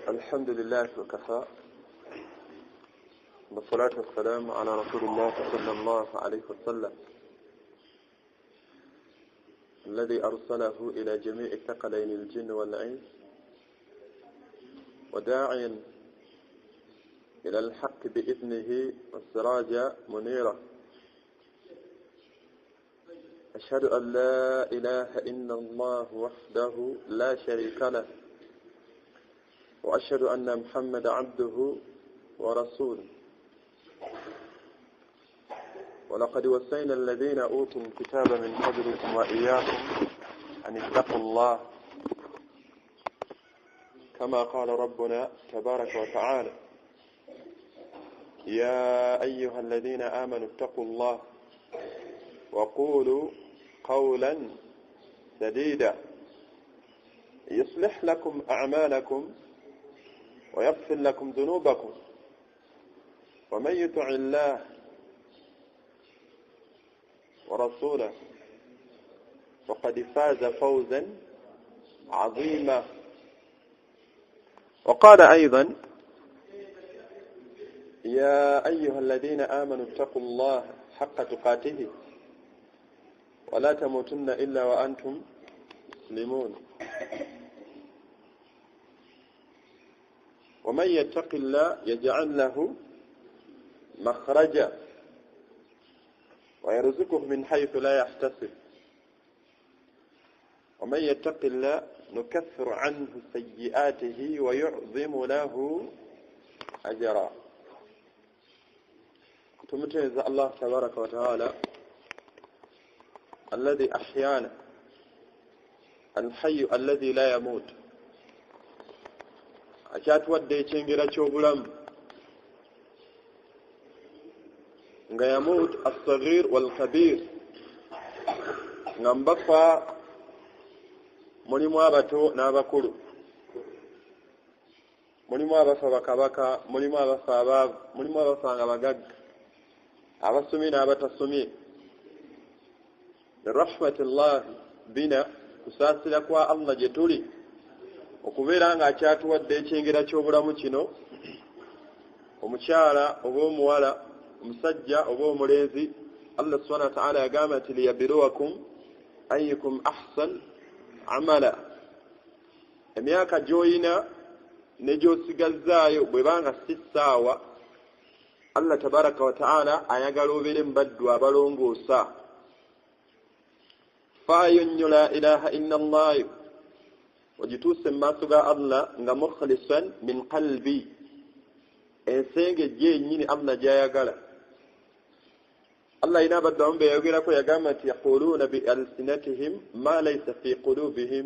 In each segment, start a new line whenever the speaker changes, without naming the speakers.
الحمد لله وكفى والصلاة والسلام على رسول الله صلى الله عليه وسلم الذي أرسله إلى جميع الثقلين الجن والإنس وداعيا إلى الحق بإذنه والسراج منيرا أشهد أن لا إله إلا الله وحده لا شريك له وأشهد أن محمد عبده ورسوله ولقد وصينا الذين أوتوا الكتاب من قبلكم وإياكم أن اتقوا الله كما قال ربنا تبارك وتعالى يا أيها الذين آمنوا اتقوا الله وقولوا قولا سديدا يصلح لكم أعمالكم ويغفر لكم ذنوبكم ومن يطع الله ورسوله فقد فاز فوزا عظيما وقال أيضا يا أيها الذين آمنوا اتقوا الله حق تقاته ولا تموتن إلا وأنتم مسلمون ومن يتق الله يجعل له مخرجا ويرزقه من حيث لا يحتسب ومن يتق الله نكفر عنه سيئاته ويعظم له أجرا تمتعز الله تبارك وتعالى الذي أحيانا الحي الذي لا يموت akyatuwadde ekyengera ky'obulamu nga yamut as-saghir wal-kabir nga mbafa mulimu abato n'abakulu mulimu abafa bakabaka mulimu abafa abaavu mulimu abafa nga bagagga abasomye n'abatasomye rahmatullahi bina kusaasira kwa Allah gye tuli okubeera nga akyatuwadde ekyengera ky'obulamu kino omukyala oba omuwala omusajja oba omulenzi Allah subhanahu wa ta'ala yagamba nti liyabluwakum ayyukum ahsan amala emyaka gy'oyina ne gy'osigazaayo bwebanga si ssaawa Allah tabaraka wa ta'ala ayagala obeere mu baddu abalongoosa faayo la ilaha illa Allah wajituuse mu maaso ga Allah nga mukhlisan min qalbi ensenge gyennyini Allah gy'ayagala Allah ina abaddu abamu beyayogerako yagamba nti yaquluuna bi alsinatihim ma laysa fi qulubihim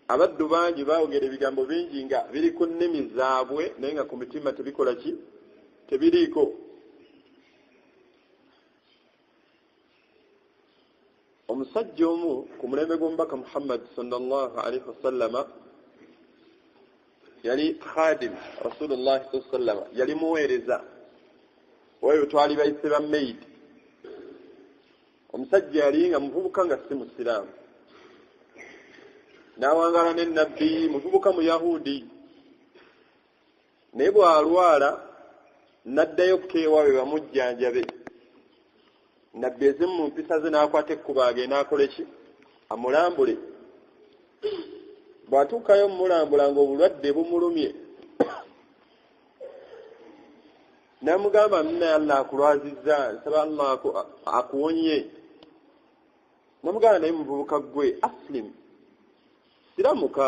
abaddu bangi baayogera ebigambo bingi nga biri ku nnimi zaabwe naye nga ku mitima tebikola ki tebiriiko omusajja omu ku mulembe gw'omubaka Muhammad sallallahu alaihi wasallama yali khadim Rasulullah sallallahu alaihi wasallama yali muweereza oyo twali bayise ba maid omusajja yali nga muvubuka nga si musiraamu n'awangala ne nabbi muvubuka mu Yahudi naye bw'alwala n'addayo keewawe bamujjanjabe nabbi ezimu mu mpisa ze n'akwata ekkuba agenda akole ki amulambule bw'atuukayo mumulambula ng'obulwadde bumulumye n'amugamba nina Allah akulwazizza nsaba Allah akuwonye n'amugamba naye muvubuka gwe aslim siramuka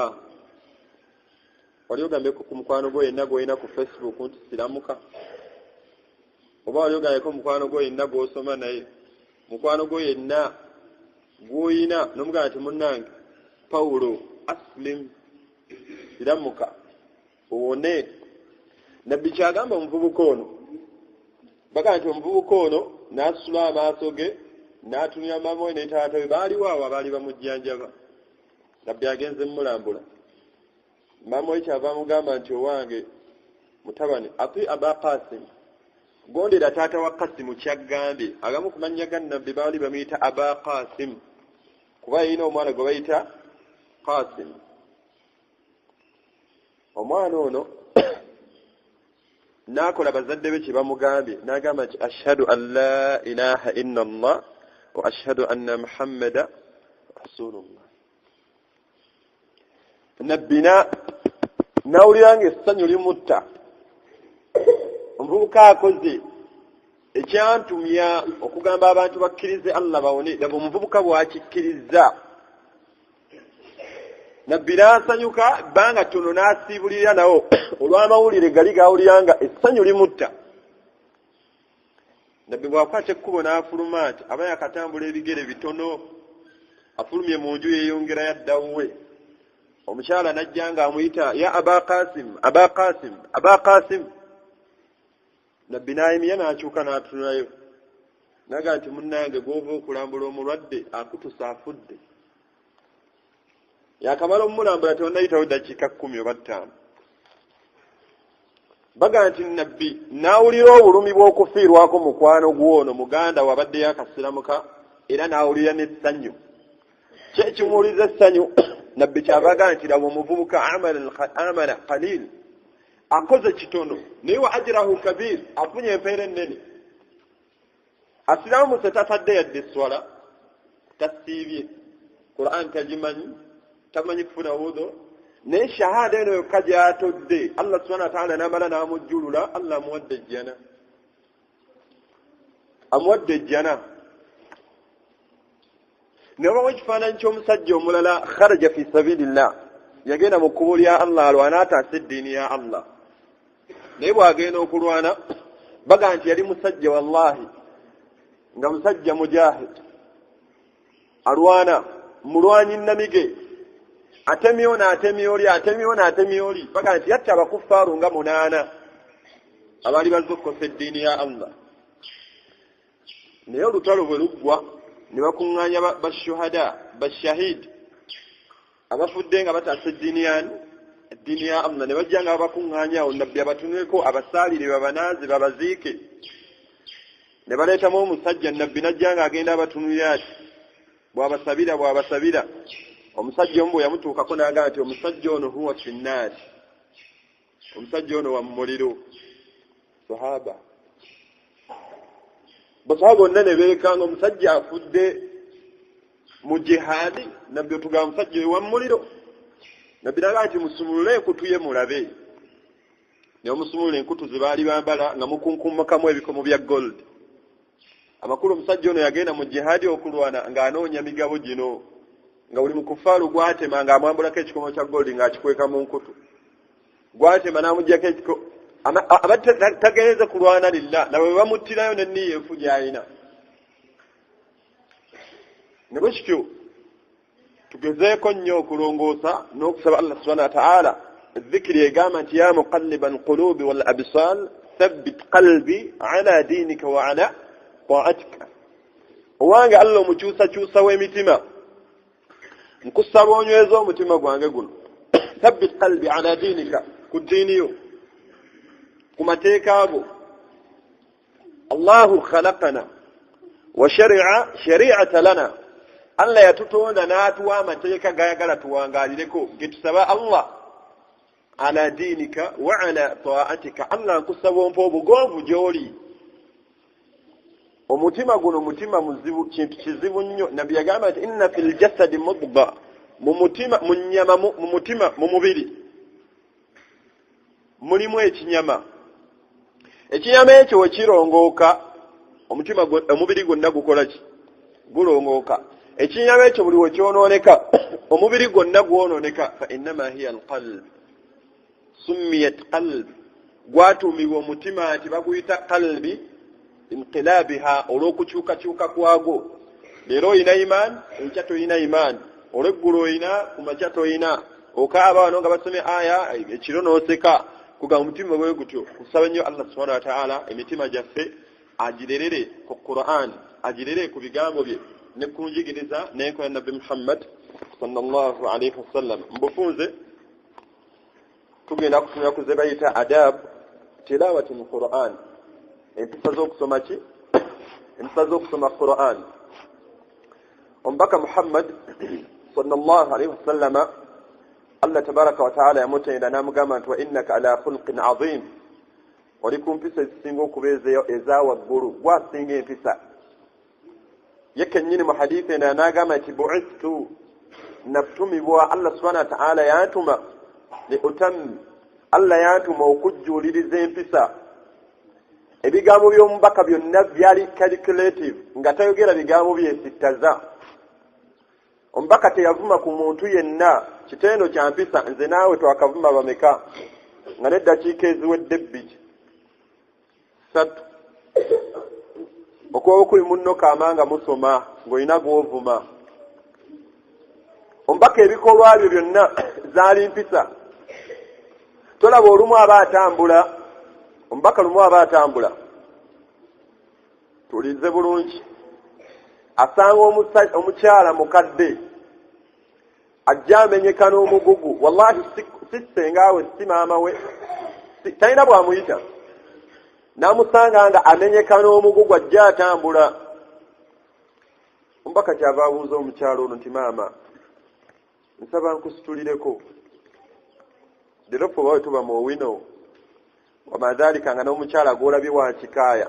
wali ogambeko ku mukwano gwo yenna gw'olina ku Facebook nti siramuka oba wali ogambeko mukwano gwo yenna gw'osoma naye mukwano gwo yenna gw'oyina n'omugamba nti munnange Pawulo aslim siramuka owone nabbi kyagamba omuvubuka ono bagamba nti omuvubuka ono n'asula amaaso ge n'atunira maama we ne taata we baaliwo awo abaali bamujjanjaba nabbi agenze mumulambula maama we kyava amugamba nti owange mutabani ati aba Qasim gondera taata wa Qasimu kyagambye agamu ku mannya ga nabbi baali bamuyita aba Qasim kuba yina omwana gwe bayita Qasim omwana ono nakola bazadde be kye bamugambye n'agamba nti ashhadu an la ilaha illa allah wa ashhadu anna muhammada rasulullah. nabbi nawulira ng'essanyu limutta. omuvubuka akoze ekyantumya okugamba abantu bakkirize allah bawone, daba omuvubuka bw'akikkiriza. nabbi n'asanyuka ebbanga ttono n'asiibulira nawo olw'amawulire gali gawulira nga essanyu limutta. nabbi bw'akwata ekkubo n'afuluma nti aba yakatambula ebigere bitono, afulumye mu nju yeeyongera yaddawe. omukyala najja ng'amuyita ya aba qasim, aba qasim, aba qasim. nabbi n'ayimya n'akyuka n'atunulayo naga nti munnange gw'ova okulambula omulwadde akutusa afudde. yakamala omulambula tonnayitawo dakiika 10 oba 5. baga nti nabbi n'awulira obulumi bw'okufiirwako mukwano gw'ono muganda wabadde yakasiramuka, era n'awulira n'essanyu. kyekimuwuliza essanyu nabbi kyabaga nti laba omuvubuka amala qalil, akoze kitono naye wa ajrahu kabir, afunye empeera ennene. asiramuse tatadde yadde eswala, tasiibye Qur'an tagimanyi, tamanyi kufuna wudu, naye shahada eno yokka gy'atodde allah subhanahu wa ta'ala n'amala n'amujjulula. allah amuwadde ejjana, amuwadde ejjana. nebawo ekifaananyi ky'omusajja omulala kharaja fi sabilillah, yagenda mu kkubo lya allah alwana ataasa eddiini ya allah. naye bw'agenda okulwana baga nti yali musajja wallahi, nga musajja mujahid alwana mulwanyi namige, atemyo n'atemyoli, atemyo n'atemyoli. baga nti yatta abakuffaaru nga 8 abaali bazze okukosa eddiini ya allah. naye olutalo bwe luggwa ne bakuŋŋaanya bashuhada, bashahidi abafudde nga bataasa eddiini ya allah, ne bajja nga babakuŋŋaanyawo. nabbi abatunuleko, abasaalire, babanaaze, babaziike. ne baleetamu omusajja, nabbi najja nga agenda abatunulira ati bw'abasabira. omusajja omu bwe yamutuukako n'agamba nti omusajja ono huwa finnaari, omusajja ono wa muliro. basahaba bonna ne beekanga, omusajja afudde mu jihaadi, nabbi otugamba omusajja wa muliro. nabbi n'agamba nti musumulule enkutu ye mulabe. ne omusumulula enkutu ze baali bambala nga mukunkumakamu ebikomo bya gold. amakulu omusajja ono yagenda mu jihaadi okulwana ng'anoonya migabo gino, nga buli mukufaalu gwatema ng'amwambulako ekikomo kya gold ng'akikweka mu nkutu. gwatema n'amuggyako ekikomo, aba tagenze kulwana lillah, nawe bamuttirayo n'enniyeefu gy'alina. ne bwe kityo tugezeeko nnyo okulongoosa n'okusaba allah subhanahu wa ta'ala. dhikiri egamba nti ya muqalliban qulubi wal absal thabbit qalbi ala diinika wa ala ta'atika. owange allah omukyusakyusa w'emitima, nkusaba onyweza omutima gwange guno. thabbit qalbi ala diinika, ku ddiiniyo, ku mateeka go. allahu khalaqana wa shari'ata lana, allah yatutonda n'atuwa amateeka gayagala tuwangaalireko, getusaba allah ala diinika wa ala ta'atika. allah nkusaba ompa obugonvu gy'oli. omutima guno mutima muzibu, kintu kizibu nnyo. nabbi yagamba nti inna fil jasadi mudga, mu nyama, mu mutima, mu mubiri mulimu ekinyama. ekinyama ekyo we kirongooka, omubiri gwonna gukola ki? Gulongooka. ekinyama ekyo buli we kyonooneka omubiri gwonna gwonooneka. fa innama hiya alqalb summiyat qalb, gwatuumibwa omutima nti baguyita qalbi inqilabiha, olw'okukyukakyuka kwagwo. leero oyina imaani, enkya toyina imaani. olw'eggulu oyina, ku makya toyina. okaaba wano nga basomye aya, ekiro n'oseka. kugamba omutima bwe gutyo. kusaba nnyo allah subhanahu wa ta'ala emitima gyaffe agirerere ku Qur'an, agirere ku bigambo bye ne ku njigiriza n'enkola nabbi Muhammad sallallahu alayhi wasallam. mbufunze tugenda kufunira ku ze bayita adab tilawati mu Qur'an, empisa z'okusoma ki? empisa z'okusoma Qur'an. omubaka Muhammad sallallahu alayhi wasallama Allah tabaraka wa taala yamutenda namugamba nti wa innaka ala khulqin azim oli ku mpisa ezisinga okubeezeyo ezawaggulu gwasinga empisa ye kennyini mu hadithi eno n'agamba nti bu'istu natumibwa Allah subhanahu wa ta'ala yantuma Allah yantuma okujjuuliriza empisa ebigambo by'omubaka byonna byali calculative nga tayogera bigambo byesittaza omubaka teyavuma ku muntu yenna kitendo kya mpisa nze naawe twakavuma bameka nga n'eddakiika eziwedde bbiri 3 okuba okuli munno kaamanga musoma ng'olina gw'ovuma omubaka ebikolwa byo byonna zaali mpisa tolaba olumu aba atambula omubaka lumu aba atambula tulize bulungi asanga omukyala mukadde ajja amenyeka n'omugugu wallahi si ssengawe si maama we talina bw'amuyita n'amusanga nga amenyeka n'omugugu ajja atambula omubaka kyava abuuza omukyala ono nti maama nsaba nkusitulireko leero ffe obawe tuba mu owino wamadhalika nga n'omukyala gw'olabye wa kikaaya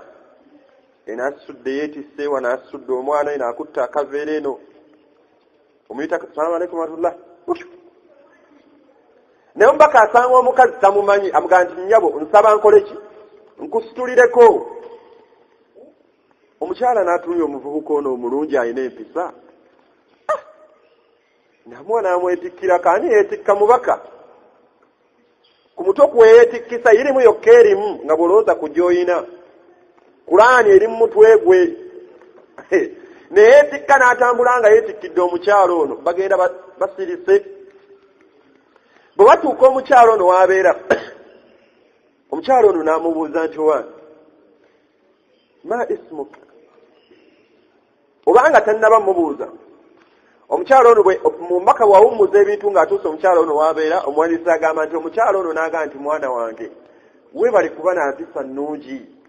enasudde yeetisse wanaasudde omwana eno akutta akaveera eno omuyita salaamu aleikum warahmatullah naye omubaka asanga omukazi tamumanyi amugamba nti nnyabo nsaba nkole ki nkusitulireko omukyala n'atunulya omuvubuka ono omulungi alina empisa namwa n'amwetikkira kaani yeetikka mubaka ku mutwe kweyeetikkisa irimu yokka erimu nga bwolowooza ku gy'oyina kulaani eri mu mutwe gwe neyeetikka n'atambula nga yeetikkidde omukyalo ono bagenda basirise bwe batuuka omukyalo ono w'abeera omukyalo ono n'amubuuza nti wani ma ismuk obanga tannaba mubuuza omukyalo ono mu mbaka bwawummuza ebintu ng'atuuse omukyalo ono w'abeera omuwandiisi agamba nti omukyalo ono n'agamba nti mwana wange weebali kuba nampisa nnungi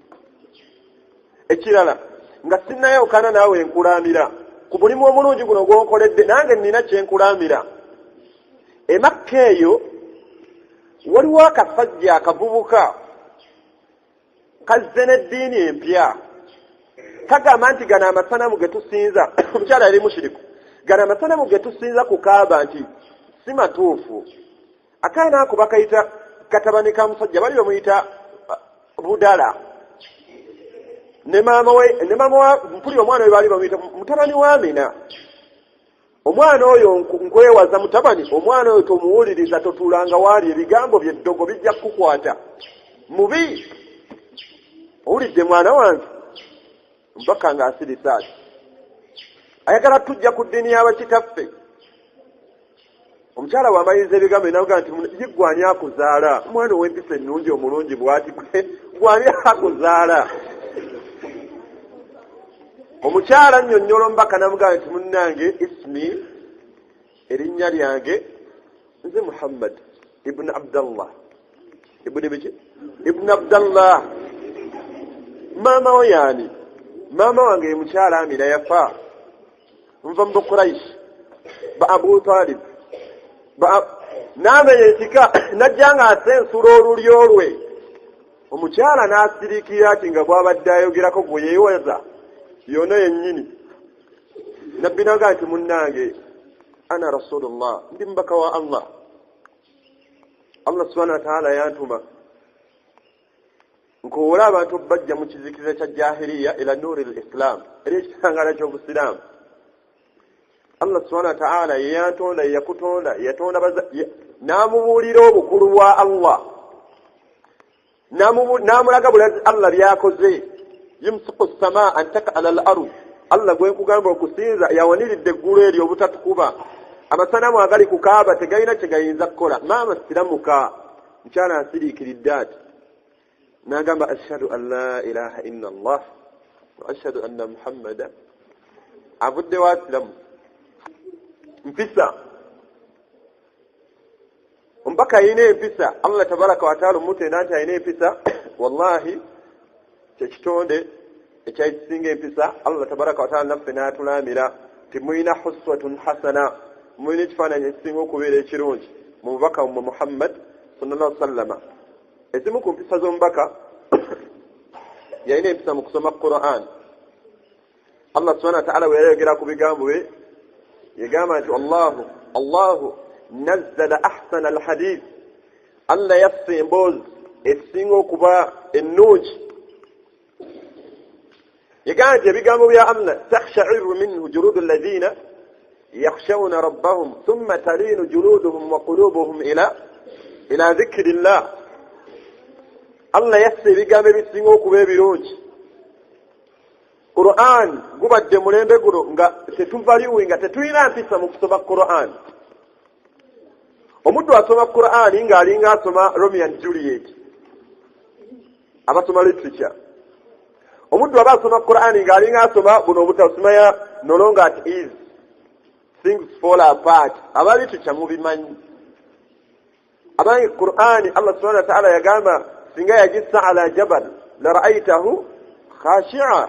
ekirala nga sinnayawukana naawe enkulaamira ku mulimu omulungi guno gw'onkoledde nange nnina kyenkulaamira emakka eyo waliwo akasajja akavubuka kazze n'eddiini empya kagamba nti gano amasanamu ge tusinza omukyala yali mushiriku gano amasanamu ge tusinza ku kaaba nti si matuufu akaana ako bakayita katabani ka musajja bali bamuyita budala ne maama wa mpuli omwana we baali bamuyita mutabani wa Amina omwana oyo nkwewaza mutabani omwana oyo tomuwuliriza totuulanga waali ebigambo by'eddogo bijja kukukwata mubi owulidde mwana wange mpaka nga asirisaati ayagala tujja ku ddiini y'abakitaffe omukyala bw'amaliriza ebigambo binavuga nti yiggwani akuzaala omwana ow'empisa ennungi omulungi bw'ati gwani akuzaala omukyala annyonnyola omubaka namugamba nti munnange ismi erinnya lyange nze Muhammad ibn Abdallah ibn Abdallah maama we yaani maama wange ye mukyala Amina yafa nva mu Quraish ba Abu Talib n'amenyekika najja nga asensula olulyo lwe omukyala n'asirikira ati nga bw'abadde ayogerako gwe yeewaza yona yennyini nabbi naga nti munnange ana rasulullah ndi mubaka wa Allah subhanahu wa ta'ala yantuma nkowola abantu bajja mu kizikiriza kya jahiliya ila nuri l-islam eri ekitangala ky'obusiraamu Allah subhanahu wa ta'ala yeyantonda yakutonda yatonda n'amubuulira obukulu bwa Allah n'amulaga bulazi Allah byakoze yumsiku as-samaa an taka ala al-ard Allah gwe nkugamba okusinza yawaniridde eggulu eryo obutatukuba amasanamu agali ku Kaaba tegalina kye gayinza kukola maama siramuka mukyala asiriikiridde ati n'agamba ashhadu an la ilaha illa Allah wa ashhadu anna Muhammadan avudde wa siramu mpisa ombaka ayina empisa Allah tabaraka wa taala omutenda nti ayina empisa wallahi kyekitonde ekyakisinga empisa Allah tabaraka wa taala naffe n'atulaamira timulina huswatun hasana mulina ekifaananyi ekisinga okubeera ekirungi mubaka mu Muhammad sallallahu alaihi wasallam ezimu ku mpisa z'omubaka yalina empisa mu kusoma Qur'an. Allah subhanahu wa ta'ala weyayogera ku bigambo bye yagamba nti Allahu nazzala ahsana alhadith, Allah yasse emboozi esinga okuba ennungi. yagamba nti ebigambo bya Allah takhsha'iru minhu juludu alladhina yakhshawna rabbahum thumma talinu juluduhum wa qulubuhum ila dhikrillah. Allah yasse ebigambo ebisinga okuba ebirungi. Qur'an gubadde mulembe guno nga tetuvaliwe nga tetulina mpisa mu kusoma Qur'an. Omuntu asoma Qur'an ng'alinga asoma Romeo and Juliet, abasoma literature. Omuntu aba asoma Qur'an ng'alinga asoma buno obutasomaya no longer at ease, things fall apart. Aba literature mubimanyi. Abayi Qur'an Allah subhanahu wa ta'ala yagamba singa yagissa ala jabal la ra'aytahu khashi'a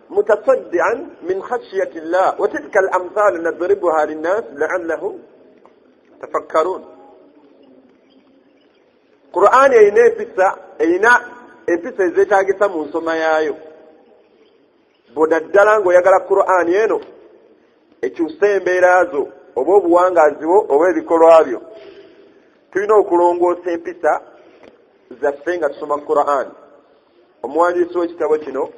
mutasaddian min khashyati Allah wa tilka al-amthal nadribuha lin-nas la'allahum tafakkarun. Qur'an eyina empisa ezeetaagisa mu nsoma yaayo. Bodaddala ng'oyagala Qur'an eno ekyusa embeera zo oba obuwangaazi bwo oba ebikolwa byo, tulina okulongoosa empisa zaffe nga tusoma Qur'an. Omuwandiisi w'ekitabo kino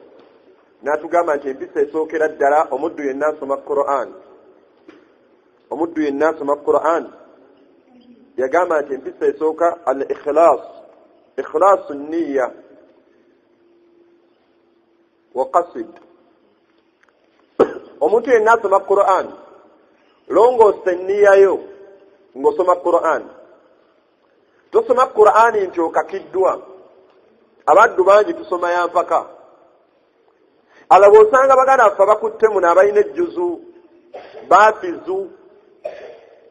n'atugamba nti empisa esookera ddala omuddu yenna asoma Qur'an. Omuddu yenna asoma Qur'an yagamba nti empisa esooka al-ikhlas, ikhlasu nniya wa qasid. Omuntu yenna asoma Qur'an longoosa enniya yo ng'osoma Qur'an. Tosoma Qur'an nti okakiddwa. Abaddu bangi tusoma ya mpaka. Alabo osanga baganda baffe bakutte muno abalina ejjuzu baafizu,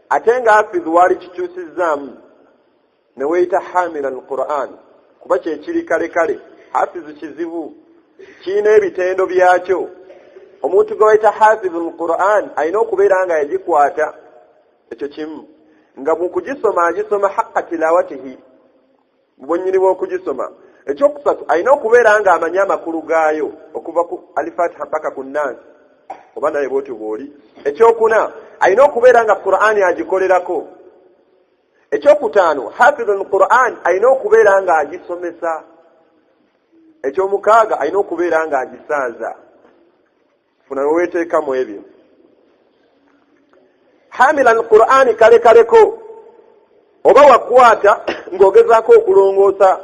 ate nga afizu wali kikyusizzaamu ne weeyita hamila al-Qur'an kuba kyekiri kale kale. Hafizu kizibu, kirina ebitendo byakyo. Omuntu gwe wayita hafizu al-Qur'an alina okubeera nga yagikwata. Ekyo kimu nga mukugisoma agisoma haqqa tilawatihi, bwennyini bw'okugisoma. Ekyokusatu alina okubeera nga amanya amakulu gaayo okuva ku alifatiha mpaka ku Nas, oba naye bw'otyo bw'oli. Ekyokuna alina okubeera nga Qur'an agikolerako. Ekyokutaano hafizu al-Qur'an alina okubeera nga agisomesa. Ekyomukaaga alina okubeera nga agisaaza. Funa weweteekamu ebyo. Hamila al-Qur'an kale kaleko oba wakwata ng'ogezaako okulongoosa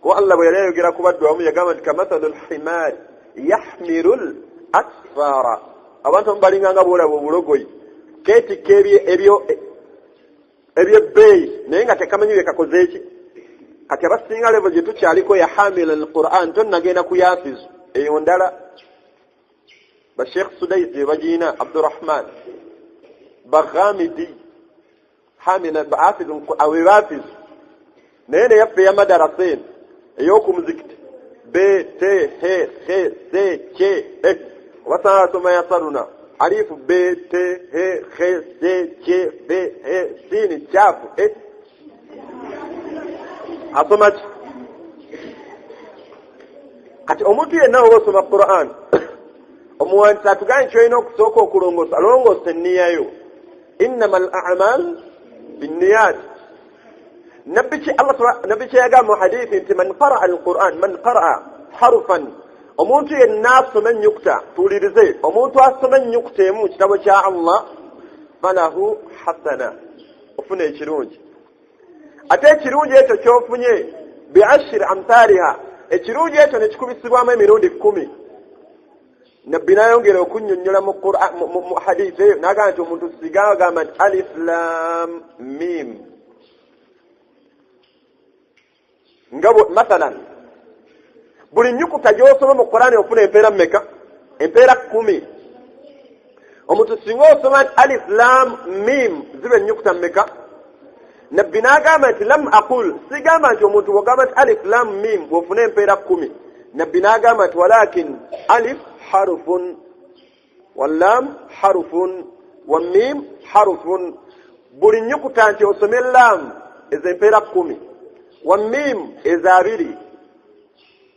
ko Allah bwe yali ayogera ku baddu abamu yagamba nti kamathalul himar yahmilu al-asfara. Abantu balinga nga bwolaba obulogoyi keetikka ebyebbeeyi naye nga tekamanyi bye kakoze eki. Kati abasinga levo gye tukyaliko ya hamila al-Qur'an tonnagenda ku yafizu eyo ndala. Ba Sheikh Sudaisi bagiina Abdurrahman Baghamidi hamila baafizu awe bafizu naye yaffe ya madarasa eno ey'okumuzikiti be te he he se che obasanga asoma yasaruna alifu be te he he se che be he sini chafu asoma ki. Kati omuntu yenna oba osoma Qur'an omuwandiisi atugambye nti olina okusooka okulongoosa longoosa enniya yo. Innama al-a'mal binniyat. Nabbi kye yagamba mu hadithi nti man qara'a al-Qur'an, man qara'a harfan, omuntu yenna asoma ennyukuta, tuwulirize, omuntu asoma ennyukuta emu mu kitabo kya Allah falahu hasana, ofuna ekirungi. Ate ekirungi ekyo ky'ofunye bi'ashri amthaliha, ekirungi ekyo ne kikubisibwamu emirundi 10. Nabbi n'ayongera okunnyonnyola mu hadithi eyo n'agamba nti omuntu siga agamba nti alif lam mim. Nga mathalan buli nnyukuta gy'osoma mu Qur'an ofuna empeera mmeka? Empeera 10. Omuntu singa osoma nti alif lam mim ziba ennyukuta mmeka? Nabbi n'agamba nti lam aqul, sigamba nti omuntu bw'ogamba nti alif lam mim bw'ofuna empeera 10. Nabbi n'agamba nti walakin alif harfun واللام حرف والميم حرف. buli nnyukuta nti osome laamu ez'empeera 10 wa miimu eza 2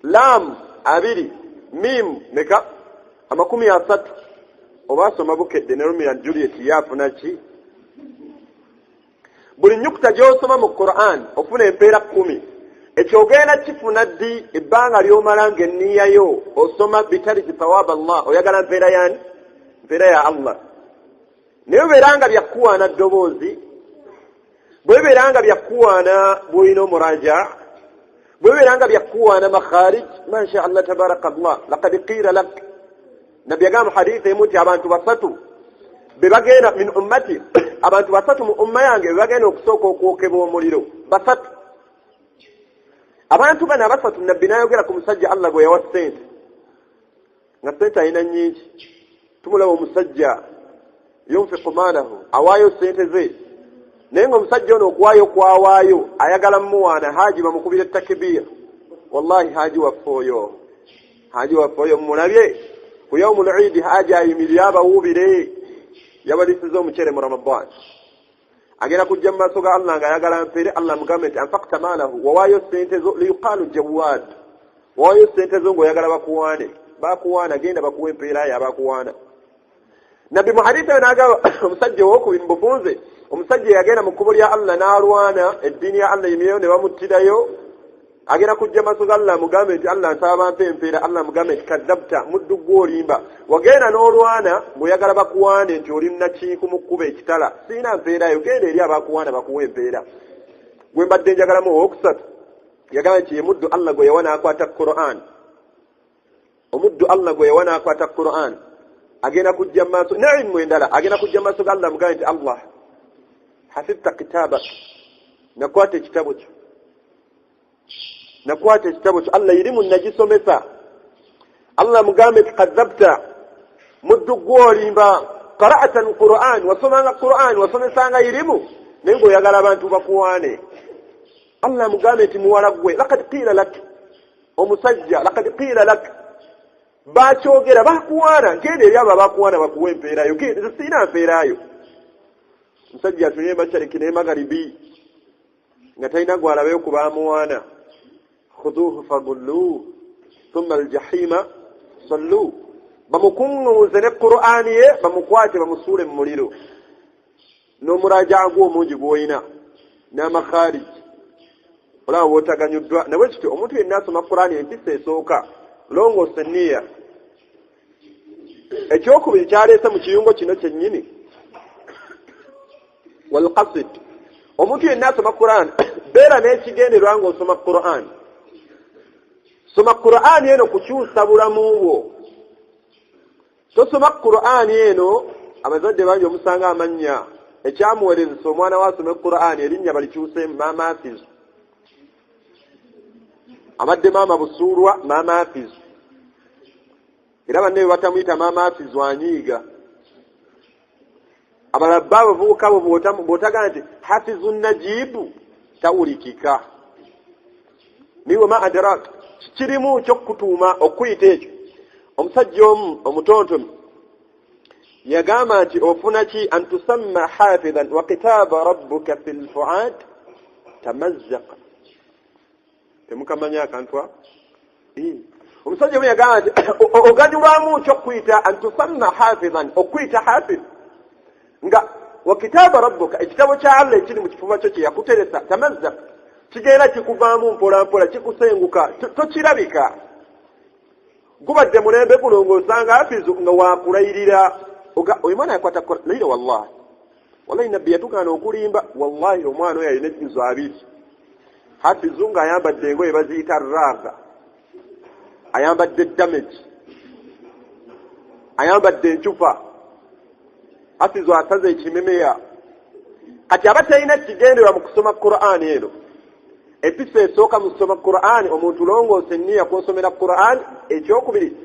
laamu 2 miimu meka 30 oba asoma bukedde ne Romeo and Juliet yaafuna ki buli nnyukuta gy'osoma mu Qur'an ofuna empeera 10 ekyogenda kifuna ddi ebbanga ly'omala ng'enniya yo osoma bitali kithawaaba Allah oyagala mpeera yani mpeera ya Allah naye beeranga byakuwaana ddoboozi bwe beeranga byakuwaana bw'olina omuraja bwe beeranga byakuwaana makharij masha Allah tabaraka Allah laqad qila lak nabbi agamba hadithi emu nti abantu basatu be bagenda min ummati abantu basatu mu umma yange be bagenda okusooka okwokebwa omuliro basatu abantu bano abasatu nabbi n'ayogera ku musajja Allah gwe yawa ssente nga ssente alina nnyingi tumulaba omusajja yunfiqu maalahu awaayo ssente ze naye ng'omusajja ono okuwaayo kwawaayo ayagala mmuwaana haaji bamukubira takbiir wallahi haaji waffe oyo mulabye ku yawmul eid haaji ayimirire abawuubire yabalisiza omucere mu Ramadan agenda kujja mu maaso ga Allah ng'ayagala mpeere Allah mugambe nti anfaqta maalahu wawaayo ssente zo liyuqaalu jawaad wawaayo ssente zo ng'oyagala bakuwaana genda bakuwa empeera yo abakuwaana nabbi mu hadithi eyo n'agamba omusajja ow'okubiri mubufunze omusajja yagenda mu kkubo lya Allah n'alwana eddiini ya Allah yimireyo ne bamuttirayo agenda kujja maaso ga Allah mugambe nti Allah nsaba bampe empeera Allah mugambe nti kadhabta muddu gw'olimba wagenda n'olwana ng'oyagala bakuwaane nti oli nakiiko mu kkubo ekitala siina mpeera yo genda eri abakuwaana bakuwa empeera gwe mbadde njagalamu owookusatu yagamba nti ye muddu Allah gwe yawa n'akwata Qur'an omuddu Allah gwe yawa n'akwata Qur'an agenda kujja maaso n'ilmu endala agenda kujja maaso ga Allah mugambe nti Allah hafidta kitabak nakwata ekitabo kyo Allah irimu nagisomesa Allah mugambe nti kadhabta muddu gwolimba qara'ata alquran wasomanga Qur'an wasomesanga irimu naye ng'oyagala abantu bakuwaane Allah mugambe nti muwala gwe laqad qila lak omusajja laqad qila lak bakyogera bakuwaana genda eri abo abakuwaana bakuwa empeerayo genda siina mpeerayo omusajja atunye mashariki ne magharibi nga talina gwalabeyo ku baamuwaana khuduuhu fagulluuhu thumma aljahima salluuhu bamukuŋŋuuze ne Qur'aani ye bamukwate bamusuule mu muliro n'omurajaa gw'omungi gw'olina n'amakharij olaba bw'otaganyuddwa nabwe kityo omuntu yenna asoma Qur'aani empisa esooka longoosa enniya ekyokubiri kyaleese mu kiyungo kino kyennyini walqasid omuntu yenna asoma Qur'an beera n'ekigenderwa ng'osoma Qur'an soma Qur'an eno kukyusa bulamu bwo tosoma Qur'an eno abazadde bangi omusanga amannya ekyamuwerezesa omwana waasome Qur'an erinnya balikyuse maama Hafiz abadde maama Busuulwa maama Hafiz era banne batamuyita maama Hafiz wanyiiga abalabba abavubuka abo bw'otagana nti Hafizun Najibu tawulikika niwe ma adrak kirimu ky'okutuuma okuyita ekyo omusajja omu omutontomi yagamba nti ofuna ki an tusamma hafizan wa kitaaba rabbuka fi lfuaad tamazzaqa temukamanya akantwa omusajja omu yagamba nti oganyulwamu ky'okuyita an tusamma hafizan okuyita hafiz nga wa kitaaba rabbuka ekitabo kya Allah ekiri mu kifuba kyo kye yakuteresa tamazzaq kigenda kikuvaamu mpola mpola kikusenguka tokirabika gubadde mulembe guno ng'osanga Hafizu nga waakulayirira oyo mwana yakwata layira wallahi nabbi yatugaana okulimba wallahi omwana oyo alina ekizo 2 Hafizu ng'ayambadde engoye baziyita raaga ayambadde damage ayambadde encupa Hafizu asaze ekimemeya kati aba talina kigenderwa mu kusoma Qur'an eno episa esooka mu kusoma Qur'an omuntu longoose enniya kw'osomera Qur'an ekyokubiri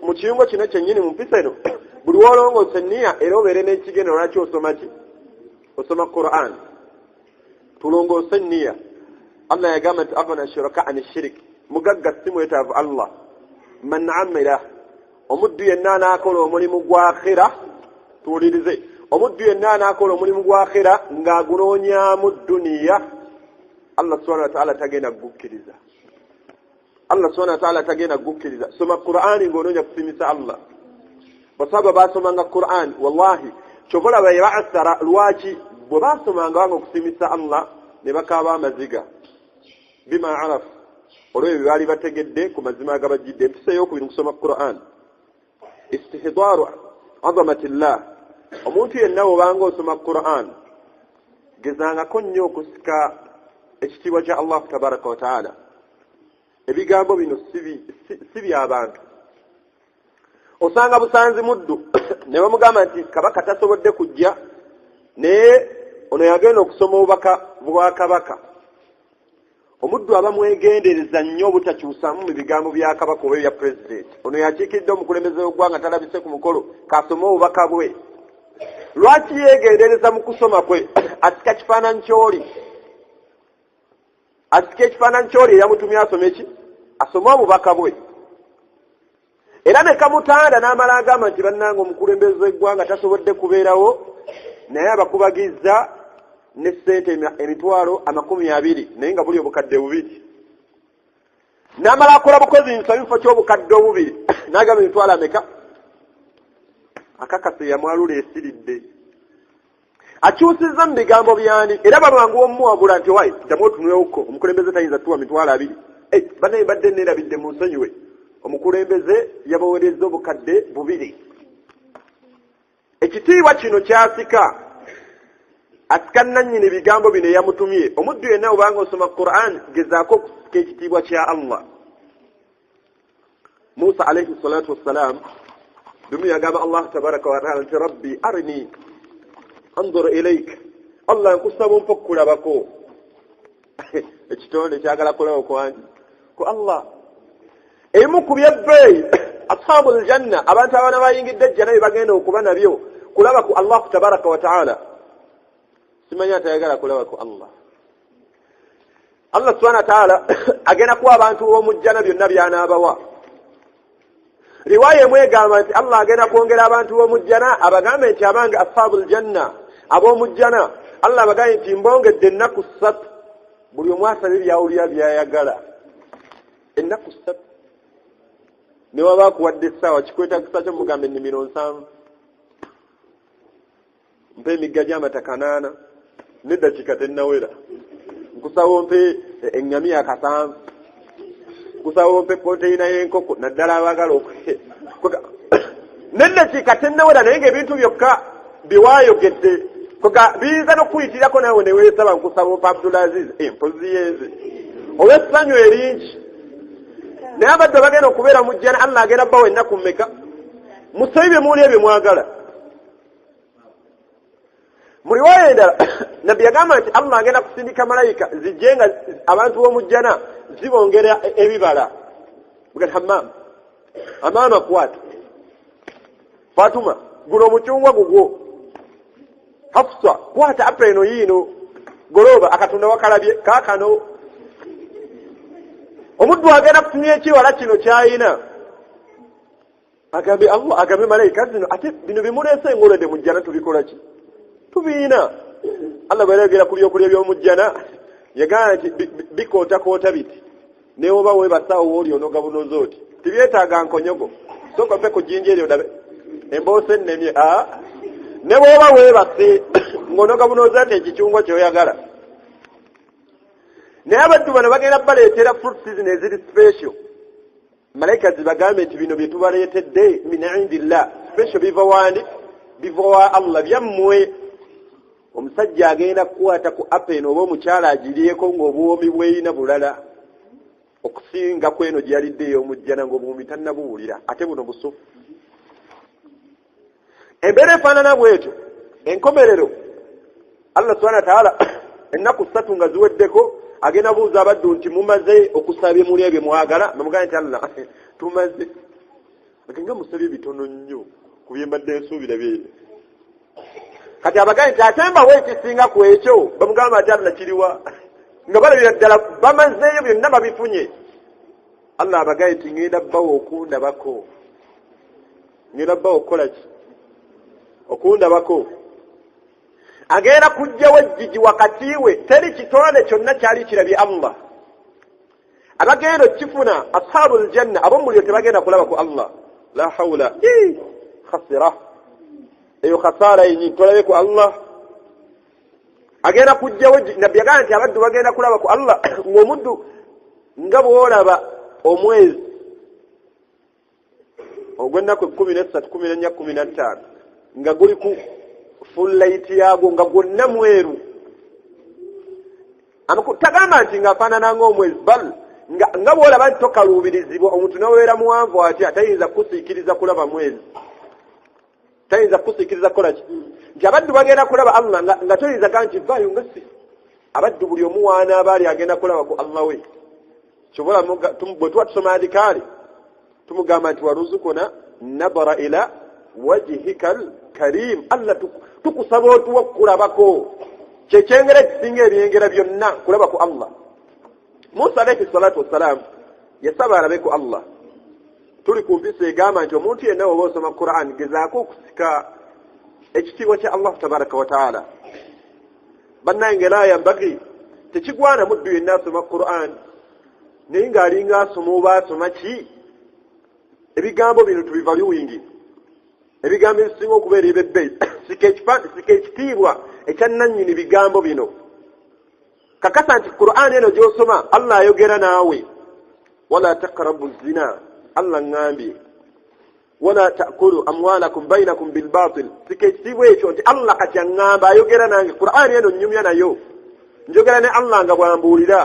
mu kiyungo kino kyennyini mu mpisa eno buli wolongoose enniya era obeere n'ekigenderwa lwaki osoma ki osoma Qur'an tulongoose enniya Allah yagamba nti afana shuraka an shirik mugagga si mwetaavu Allah man amila omuddu yenna n'akola omulimu gwa akhira tuwulirize omuddu yenna anaakola omulimu gwa akhira ng'agunoonyaamu dduniya, Allah subhanahu wa ta'ala tagenda kugukkiriza. Allah subhanahu wa ta'ala tagenda kugukkiriza. Soma Qur'ani ng'onoonya kusimisa Allah. Basaba basomanga Qur'an, wallahi kyobola bwe ba'assara lwaki bwe basomanga wange okusimisa Allah ne bakaaba amaziga bima araf olw'ebyo bye baali bategedde ku mazima agabajjidde. Empisa ey'okubiri kusoma Qur'an, istihdaaru azamatillah. Omuntu yenna bw'obanga osoma Qur'an gezangako nnyo okusika ekitiibwa kya Allah tabaraka wa ta'ala. Ebigambo bino si by'abantu. Osanga busanzi muddu ne bamugamba nti kabaka tasobodde kujja naye ono yagenda okusoma obubaka bwa kabaka. Omuddu aba mwegendereza nnyo obutakyusamu mu bigambo bya kabaka oba ebya pulezidenti. Ono yakiikiridde omukulembeze w'eggwanga talabise ku mukolo kasome obubaka bwe. Lwaki yeegendereza mu kusoma kwe? Asika kifaananyi ky'oli. Asika ekifaananyi ky'oli eyamutumye asome ki? Asome obubaka bwe. Era ne kamutanda n'amala agamba nti bannange omukulembeze w'eggwanga tasobodde kubeerawo naye abakubagizza ne ssente emitwalo 20 naye nga buli obukadde 2. N'amala akola bukozi nsabifo ky'obukadde 2 n'agamba emitwalo ameka? Akakasa yamwalula esiridde. Akyusizza mu bigambo byani era balwanguwa omuwabula nti wayi ddamu otunulewuko omukulembeze tayinza tuwa 20. Bannaye mbadde neerabidde mu nsonyiwe. Omukulembeze yabaweereza obukadde 2. Ekitiibwa kino kyasika asika nannyini bigambo bino yamutumye. Omuddu yenna obanga osoma Qur'an gezaako okusika ekitiibwa kya Allah. Musa alayhi salatu wassalam dumu yagamba Allah tabaraka wa ta'ala nti rabbi arini anzur ilayk. Allah nkusaba ompa okukulabako. Ekitonde kyagala kulaba ku Allah. Emu ku byebbeeyi ashabul janna abantu abana bayingidde ejjana bagenda okuba nabyo kulaba ku Allah tabaraka wa ta'ala. Simanya atayagala kulaba ku Allah. Allah subhanahu wa ta'ala agenda kuwa abantu b'omujjana byonna by'anaabawa. Riwaya emwegamba nti Allah agenda kwongera abantu b'omujjana abagambe nti abange ashabul janna ab'omujjana Allah abagambe nti mbongedde ennaku 3 buli omu asabe byawulira byayagala. Ennaku 3 ne waba kuwadde essaawa kikwetagisa kyo mugambe ennimiro 7 mpe emigga gy'amataka 8 n'eddakiika tennawera nkusaba mpe eŋŋamiya 7 nkusaba mpe konteyina y'enkoko naddala abagala n'eddakiika tennawera naye ng'ebintu byokka biwaayogedde biyinza n'okuyitirako naawe ne weesaba nkusaba mpe Abdulaziz empozi yenze olw'essanyu eringi. Naye abadde bagenda okubeera mu jjana Allah agenda bawa ennaku mmeka? Musabe bye muuli ebyo mwagala. Mu riwaya endala nabbi yagamba nti Allah agenda kusindika malayika zijje nga abantu b'omu jjana zibongera ebibala. Bugati Hammam amaama kwata Fatuma guno omucungwa gugwo Hafsa kwata apeno yiino goloba akatonda wakalabye kaakano. Omuddu agenda kutumya ekiwala kino kyayina agambe Allah agambe malayika zino ate bino bimuleese ngolode mu jjana tubikola ki? Tubiina. Allah bw'ayogera ku byokulya by'omujjana yagamba nti bikootakoota biti ne oba weebasaawo wooli onoga bunozo oti tibyetaaga nkonyogo soka mpe ku jjinja eryo ndabe emboosa ennemye ne bw'oba weebase ng'onoga bunozo ati ekicungwa kyoyagala. Naye abaddu bano bagenda baleetera fruit season eziri special. Malayika zibagambe nti bino bye tubaleetedde min indillah special biva wandi biva wa Allah byammwe. Omusajja agenda kukwata ku apeno oba omukyala agirieko ng'obuwomi bweyina bulala okusinga kweno gye yalidde ey'omujjana ng'obuwomi tannabuwulira ate buno busufu. Embeera efaanana bwetyo enkomerero Allah subhanahu wa ta'ala ennaku 3 nga ziweddeko agenda buuza abaddu nti mumaze okusaba emuli ebyo mwagala bamugambe nti Allah tumaze. Agenga musabye bitono nnyo ku bye mbadde nsuubira bye. Kati abagambe nti ate mbawe ekisinga ku ekyo bamugamba ati Allah kiriwa nga balabira ddala bamazeeyo byonna babifunye. Allah abagambe nti ngenda bbawo okundabako. Ngenda bbawo okukola ki? Okundabako. agenda kujjawo ejjiji wakati we teri kitonde kyonna kyali kirabye Allah abagenda okifuna ashabul janna ab'omuliro tebagenda kulaba ku Allah la hawla khasira eyo khasara yenyi tolabe ku Allah agenda kujjawo nabbi agamba nti abaddu bagenda kulaba ku Allah ng'omuddu nga bw'olaba omwezi ogw'ennaku 13 14 15 nga guli ku full light yago nga gwonna mweru tagamba nti ng'afaanana ng'omwezi bal nga bw'olaba nti tokaluubirizibwa omuntu naweera muwanvu atya tayinza kusiikiriza kulaba mwezi tayinza kusiikiriza kukola ki nti abaddu bagenda kulaba Allah nga toyinza gaa nti vaayo nga si abaddu buli omu waana abaali agenda kulaba ku Allah we kyobola bwe tuba tusoma adikaali tumugamba nti waruzukuna nabara ila wajhika karim Allah tukusaba otuwa okulabako kyekyengera ekisinga ebyengera byonna kulaba ku Allah Musa alayhi salatu wassalam yasaba alabe ku Allah tuli ku mpisa egamba nti omuntu yenna oba osoma Qur'an gezaako okusika ekitiibwa kya Allah tabaraka wa taala bannange la yambagi tekigwana muddu yenna asoma Qur'an naye ng'alinga asoma oba asoma ki ebigambo bino tubiva biwingi ebigambo ebisinga okubeera ebebbe sika ekitiibwa ekyannannyini bigambo bino kakasa nti Qur'an eno gy'osoma Allah ayogera naawe wala taqrabu zina Allah ngambye wala ta'kulu amwalakum bainakum bil batil sika ekitiibwa ekyo nti Allah kati aŋŋamba ayogera nange Qur'an eno nnyumya nayo njogera ne Allah nga bwambuulira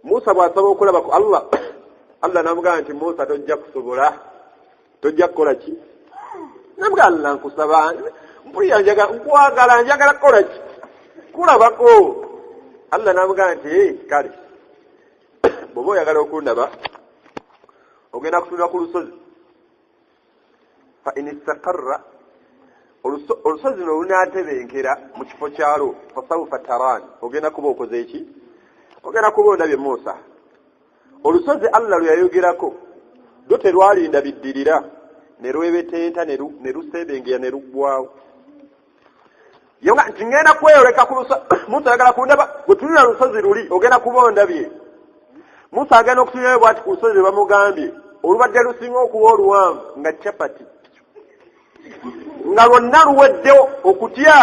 Musa bw'asaba okulaba ku Allah Allah namugamba nti Musa tojja kusobola tojja kukola ki namugamba Allah nkusaba mpulira nkwagala njagala kukola ki kulabako Allah namugamba nti kale bw'oba oyagala okundaba ogenda kutunula ku lusozi fa in istaqarra olusozi no lunaatebenkera mu kifo kyalo fasawfa tarani ogenda kuba okoze eki ogenda kuba ondabye Musa olusozi Allah lwe yayogerako do terwalinda biddirira ne lwebetenta ne lusebengera ne luggwawo yonga nti ngenda kweyoleka ku lusozi Musa ayagala kundaba bwe tulina lusozi luli ogenda kuba ondabye Musa agenda okutunulayo bw'ati ku lusozi bamugambye olubadde lusinga okuba oluwanvu nga capati nga lwonna luweddewo okutya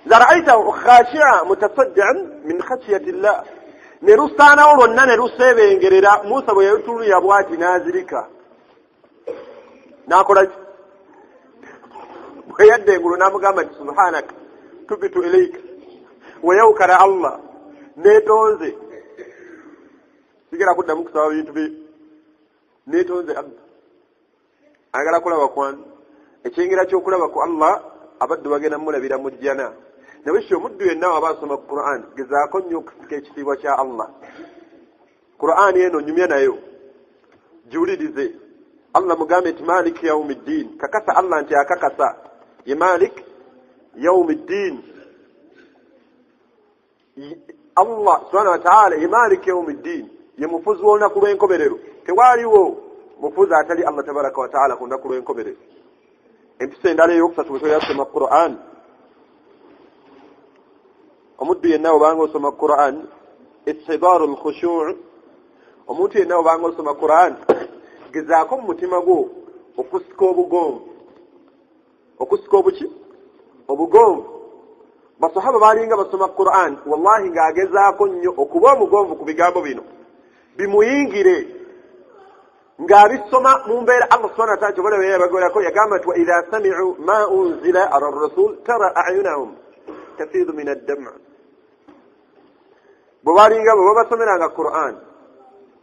lara'aytahu khashi'an mutasaddian min khashyati llah ne lusaanawo lwonna ne luseebengerera Musa bwe yalutululira bw'ati n'azirika n'akola ki bwe yadda engulu n'amugamba nti subhanaka tubitu ilayka weyawukana Allah neetonze sigera kuddamu kusaba bintu bye neetonze Allah ayagala kulaba kwange ekyengera ky'okulaba ku Allah abaddu bagenda mulabira mu jjana naye kyo omuddu yenna waba asoma Qur'an gezaako nnyo okusika ekitiibwa kya Allah Qur'an eno nyumya nayo giwulirize Allah mugambe nti Malik yawmiddin kakasa Allah nti akakasa ye Malik yawmiddin Allah subhanahu wa ta'ala ye Malik yawmiddin ye mufuzi w'olunaku lw'enkomerero tewaaliwo mufuzi atali Allah tabaraka wa ta'ala ku lunaku lw'enkomerero empisa endala eyokusatu bwe yasoma Qur'an omuddu yenna obanga osoma Qur'an istihdaru al-khushu' omuntu yenna obanga osoma Qur'an gezaako mu mutima gwo okusika obugonvu okusika obuki obugonvu basahaba balinga basoma Qur'an wallahi ng'agezaako nnyo okuba omugonvu ku bigambo bino bimuyingire ng'abisoma mu mbeera Allah subhanahu wa ta'ala kyobala bye yabagolerako yagamba nti wa idha sami'u ma unzila ala rasul tara a'yunahum tafidu min ad-dam' bwe balinga bwe basomeranga Qur'an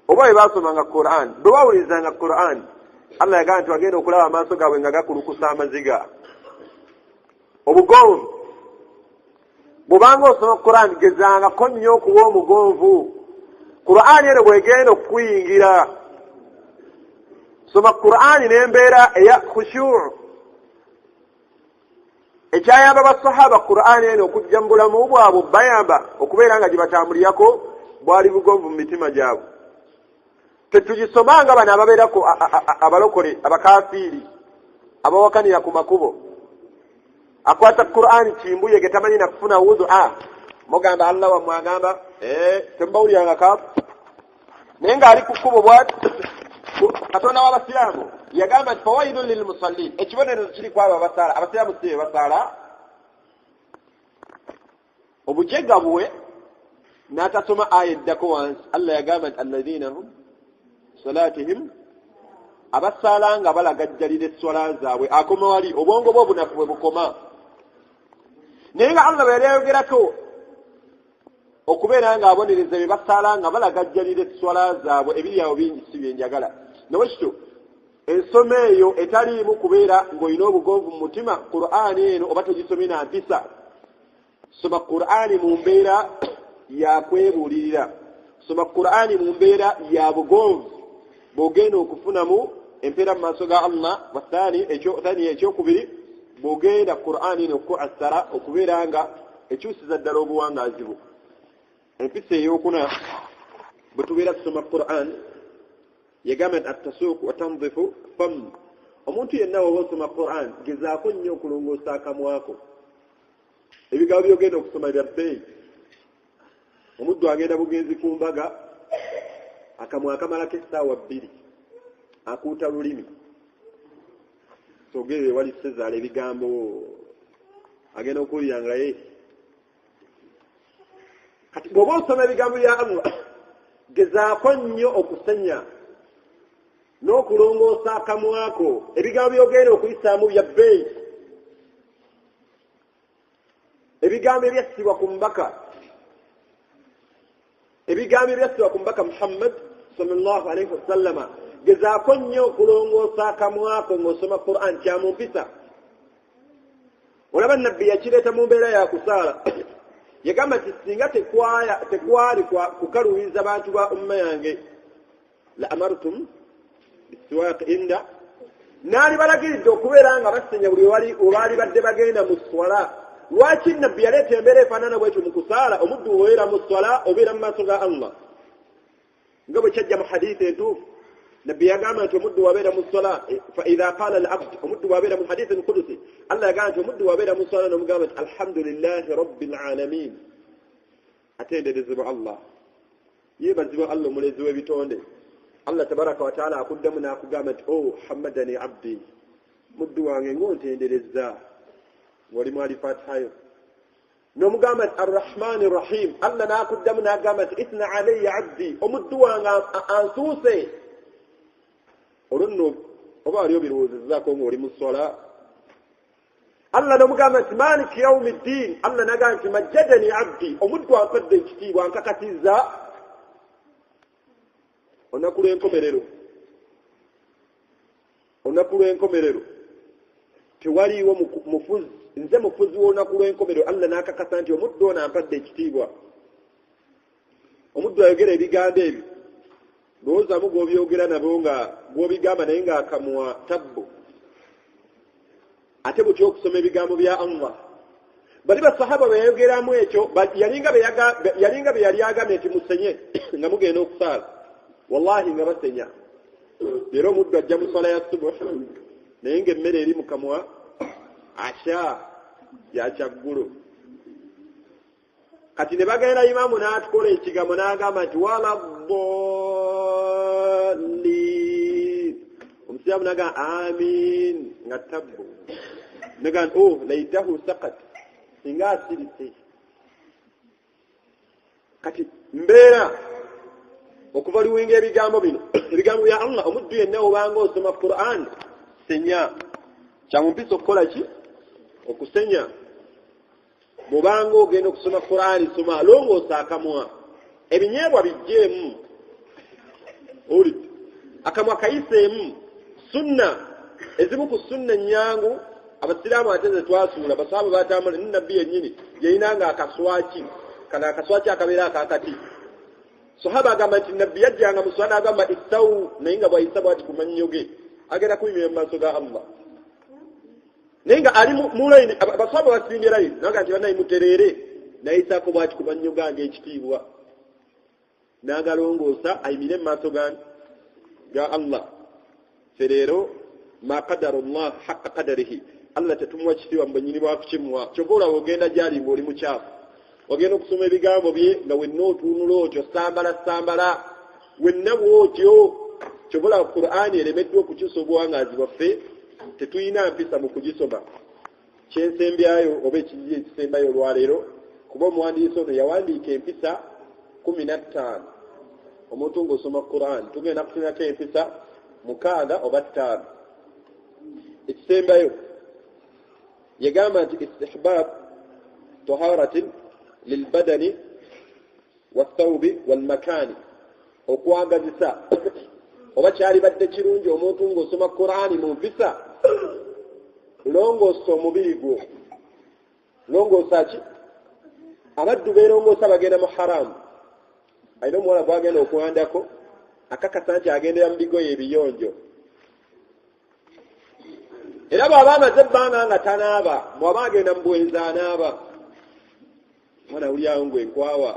oba bwe basomanga Qur'an bwe bawulizanga Qur'an Allah yagamba nti wagenda okulaba amaaso gaabwe nga gakulukusa amaziga obugonvu bw'obanga osoma Qur'an gezangako nnyo okuba omugonvu Qur'an eno bw'egenda okukuyingira soma Qur'an n'embeera eya khushu' ekyayamba basahaba Qur'an eno okujja mu bulamu bwabwe bayamba okubeera nga gibatambulirako bwali bugonvu mu mitima gyabwe tetugisomanga bano ababeerako abalokole abakafiiri abawakanira ku makubo akwata Qur'ani chimbuye getamanyi na kufuna udhu mugamba Allah wa mwagamba tembawuliranga ka nenga ali kukubo bwati katonda w'abasiraamu yagamba nti fawailun lilmusallin ekibonero kiri kwabo abasiraamu si basala obujega buwe n'atasoma aya eddako wansi Allah yagamba nti alladhina hum salatihim abasala nga balagajjalira esswala zaabwe akoma wali obwongo bwo bunafu bwe bukoma naye nga Allah bwe yayogerako okubeera nga abonereza bye basala nga balagajjalira esswala zaabwe ebiri awo bingi si byenjagala nawekityo ensoma eyo etaliimu kubeera ng'olina obugonvu mu mutima Qur'ani eno oba togisomye na mpisa soma Qur'ani mu mbeera ya kwebuulirira soma Qur'ani mu mbeera ya bugonvu bw'ogenda okufunamu empeera mu maaso ga Allah wathani ekyokubiri bw'ogenda Qur'ani eno okuasara okubeera nga ekyusiza ddala obuwangaazi bwo empisa ey'okuna bwe tubeera tusoma Qur'an yagamba nti attasuuku watanzifu fam omuntu yenna woba osoma Qur'an gezaako nnyo okulongoosa akamwako ebigambo byogenda okusoma bya bbeeyi omuddu agenda bugenzi ku mbaga akamwa akamalako essaawa 2 akuuta lulimi sogere wali sezaala ebigambo agenda okuwulira nga kati bw'oba osoma ebigambo bya Allah gezaako nnyo okusenya n'okulongoosa akamwako ebigambo byogenda okuyisaamu bya bbeeyi ebigambo ebyassibwa ku mbaka Muhammad sallallahu alaihi wasallama gezaako nnyo okulongoosa akamwako ng'osoma Qur'an kyamumpisa olaba nabbi yakireeta mu mbeera ya kusaala yagamba nti singa tekwali kukaluubiza bantu ba umma yange la amartum bisiwaaq inda naali balagiridde okubeera nga basenya buli obaali badde bagenda mu swala lwaki nabbi yaleeta embeera efaanana bwetyo mu kusaala omuddu obeera mu swala obeera mu maaso ga Allah nga bwe kyajja mu hadiisi entuufu nabbi yagamba nti omuddu wabeera mu swala fa idha qala al-abd omuddu wabeera mu hadiisi al-qudusi Allah yagamba nti omuddu wabeera mu swala n'omugamba nti alhamdulillahi rabbil alamin atenderezebwa Allah yeebazibwa Allah omulezi w'ebitonde Allah tabaraka wa taala akuddamu n'akugamba nti hamadani abdi muddu wange ng'ontenderezza ng'oli mu alifatihayo n'omugamba nti arrahmani rahim Allah n'akuddamu n'agamba nti ithna alayya abdi omuddu wange ansuuse olwo nno oba wali obirowoozezzaako ng'oli mu swala Allah n'omugamba nti maliki yaumi ddin Allah n'agamba nti majjadani abdi omuddu anfadde ekitiibwa ankakatizza olunaku lw'enkomerero tewaliiwo mufuzi nze mufuzi w'olunaku lw'enkomerero Allah n'akakasa nti omuddu ono ampadde ekitiibwa omuddu ayogera ebigambo ebyo lowoozamu gw'obyogera nabo nga gw'obigamba naye ng'akamwa tabbo ate butya okusoma ebigambo bya Allah bali basahaba beyayogeramu ekyo yalinga be yali agambye nti musenye nga mugenda okusaala wallahi nga basenya leero omuddu ajja mu swala ya subuh naye ng'emmere eri mu kamwa yakyaggulo kati ne bagenda imaamu n'atukola ekigambo n'agamba nti wala ddaalliin omusiraamu n'agamba amin nga tabbo n'agamba laitahu saqat singa asirise kati mbeera okuva liwinga ebigambo bino ebigambo bya Allah omuddu yenna obanga osoma Qur'an senya kyamumpisa okukola ki okusenya bw'obanga ogenda okusoma Qur'an soma longoosa akamwa ebinyeebwa bijjeemu oli akamwa kayiseemu sunna ezimu ku sunna ennyangu abasiraamu ate ze twasuula basahaba batambula ne nabbi yennyini yayinanga akaswaki kana akaswaki akabeera akakati sahaba agamba nti nabbi yajjanga mu swala agamba istawu naye nga bwayisa bwati ku mannyo ge agenda kuyimira mu maaso ga Allah naye nga ali mu layini abasahaba basimbye layini naga nti banayi mutereere nayisaako bwati ku mannyo gange ekitiibwa n'agalongoosa ayimire mu maaso ga Allah fereero ma qadara Allah haqqa qadarihi Allah tetumuwa kitiibwa mbenyini bwa kukimuwa kyokka olaba ogenda gyali ng'oli mukyafu ogenda okusoma ebigambo bye nga wenna otuunula otyo sambala wenna bwotyo kyobola Qur'ani eremeddwa okukyusa obuwangaazi bwaffe tetuyina mpisa mu kugisoma kyensembyayo oba ekijja ekisembayo olwaleero kuba omuwandiisi ono yawandiika empisa 15 omuntu ng'osoma Qur'ani tugenda kufunako empisa 6 oba 5 ekisembayo yagamba nti istihbab taharatin lilbadani wathawbi walmakani okwagazisa oba kyali badde kirungi omuntu ng'osoma Qur'ani mu mpisa longoosa omubiri gwo longoosa ki abaddu beerongoosa bagenda mu haramu alina omuwala gwagenda okuwandako akakasa nti agendera mu bigoye ebiyonjo era bw'aba amaze ebbanga nga tanaaba bw'aba agenda mu bwenzi anaaba mwana uliawo ngwenkwawa